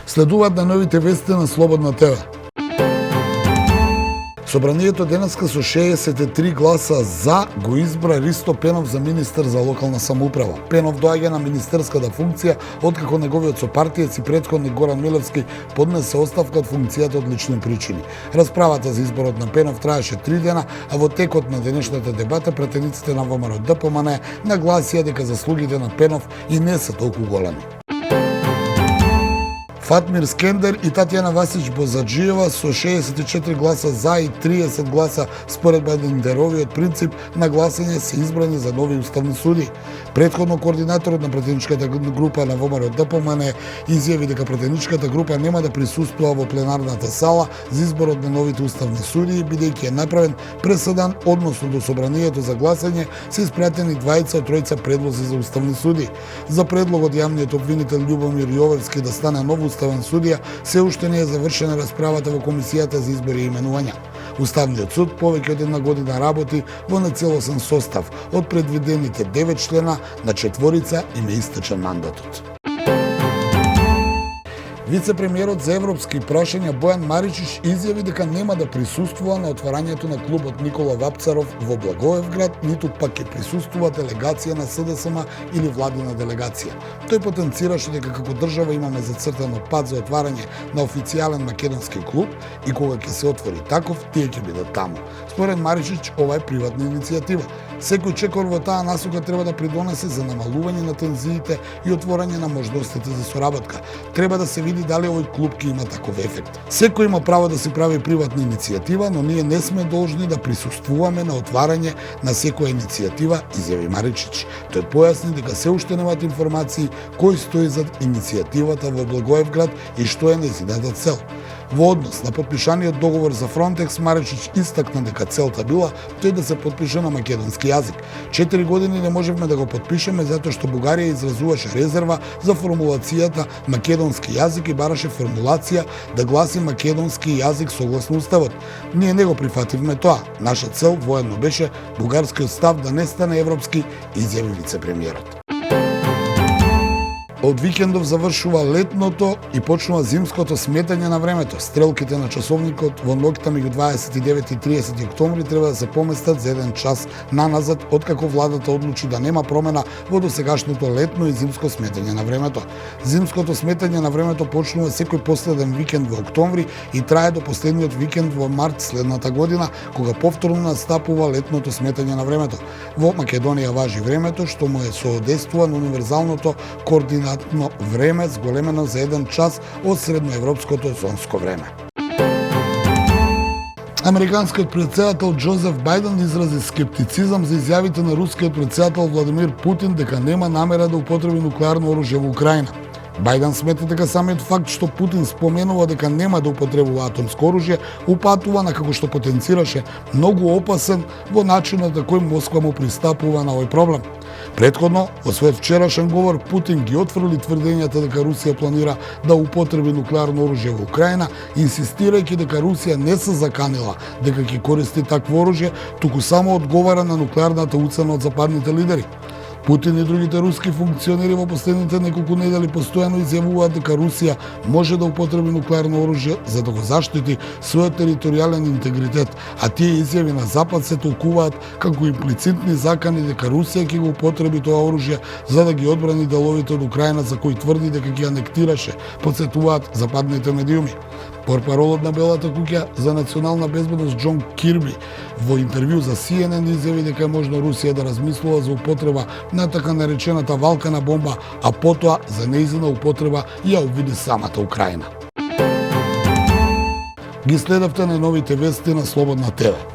Следуваат на новите вести на Слободна ТВ. Собранието денеска со 63 гласа за го избра Ристо Пенов за министер за локална самоуправа. Пенов доаѓа на министерската функција откако неговиот сопартиец и претходник Горан Милевски поднесе оставка од функцијата од лични причини. Расправата за изборот на Пенов траеше 3 дена, а во текот на денешната дебата претениците на ВМРО ДПМН нагласија дека заслугите на Пенов и не се толку големи. Фатмир Скендер и Татјана Васич Бозаджиева со 64 гласа за и 30 гласа според Бандеровиот принцип на гласање се избрани за нови уставни суди. Претходно координаторот на претеничката група на ВМРО ДПМН изјави дека претеничката група нема да присуствува во пленарната сала за изборот на новите уставни судии, бидејќи е направен пресудан односно до собранието за гласање се испратени 20 од тројца предлози за уставни суди. За предлогот јавниот обвинител Љубомир Јовевски да стане нов уставен судија се уште не е завршена расправата во Комисијата за избори и именувања. Уставниот суд повеќе од една година работи во нецелосен состав од предвидените 9 члена на 4 им е истечен мандатот. Вице-премиерот за европски прашања Бојан Маричич изјави дека нема да присуствува на отварањето на клубот Никола Вапцаров во Благоевград, ниту пак ќе присуствува делегација на СДСМ или владина делегација. Тој потенцираше дека како држава имаме зацртано пат за отварање на официјален македонски клуб и кога ќе се отвори таков, тие ќе бидат таму. Според Маричич, ова е приватна иницијатива. Секој чекор во таа насока треба да придонесе за намалување на тензиите и отворање на можностите за соработка. Треба да се види дали овој клуб ќе има таков ефект. Секој има право да си прави приватна иницијатива, но ние не сме должни да присуствуваме на отварање на секоја иницијатива, изјави Маричич. Тој појасни дека се уште немаат информации кој стои зад иницијативата во Благоевград и што е нејзината цел. Во однос на подпишаниот договор за Фронтекс, Маричич истакна дека целта била тој да се подпише на македонски јазик. 4 години не можевме да го подпишеме затоа што Бугарија изразуваше резерва за формулацијата македонски јазик и бараше формулација да гласи македонски јазик согласно уставот. Ние не го прифативме тоа. Наша цел воедно беше бугарскиот став да не стане европски, изјави вице-премиерот. Од викендов завршува летното и почнува зимското сметање на времето. Стрелките на часовникот во ноќта меѓу 29 и 30 октомври треба да се поместат за 1 час наназад откако владата одлучи да нема промена во досегашното летно и зимско сметање на времето. Зимското сметање на времето почнува секој последен викенд во октомври и трае до последниот викенд во март следната година, кога повторно настапува летното сметање на времето. Во Македонија важи времето што му е соодействува на универзалното координатно време зголемено за 1 час од средноевропското зонско време. Американскиот претседател Џозеф Бајден изрази скептицизам за изјавите на рускиот претседател Владимир Путин дека нема намера да употреби нуклеарно оружје во Украина. Бајден смета дека самиот факт што Путин споменува дека нема да употребува атомско оружје упатува на како што потенцираше многу опасен во начинот на кој Москва му пристапува на овој проблем. Претходно, во својот вчерашен говор, Путин ги отфрли тврдењата дека Русија планира да употреби нуклеарно оружје во Украина, инсистирајќи дека Русија не се заканила дека ќе користи такво оружје, туку само одговара на нуклеарната уцена од западните лидери. Путин и другите руски функционери во последните неколку недели постојано изјавуваат дека Русија може да употреби нуклеарно оружје за да го заштити својот територијален интегритет, а тие изјави на Запад се толкуваат како имплицитни закани дека Русија ќе го употреби тоа оружје за да ги одбрани деловите од Украина за кои тврди дека ги анектираше, потсетуваат западните медиуми. Портпаролот на Белата куќа за национална безбедност Џон Кирби во интервју за CNN изјави дека е можно Русија да размислува за употреба на така наречената валкана бомба, а потоа за нејзина употреба ја обвиди самата Украина. Ги следавте на новите вести на Слободна ТВ.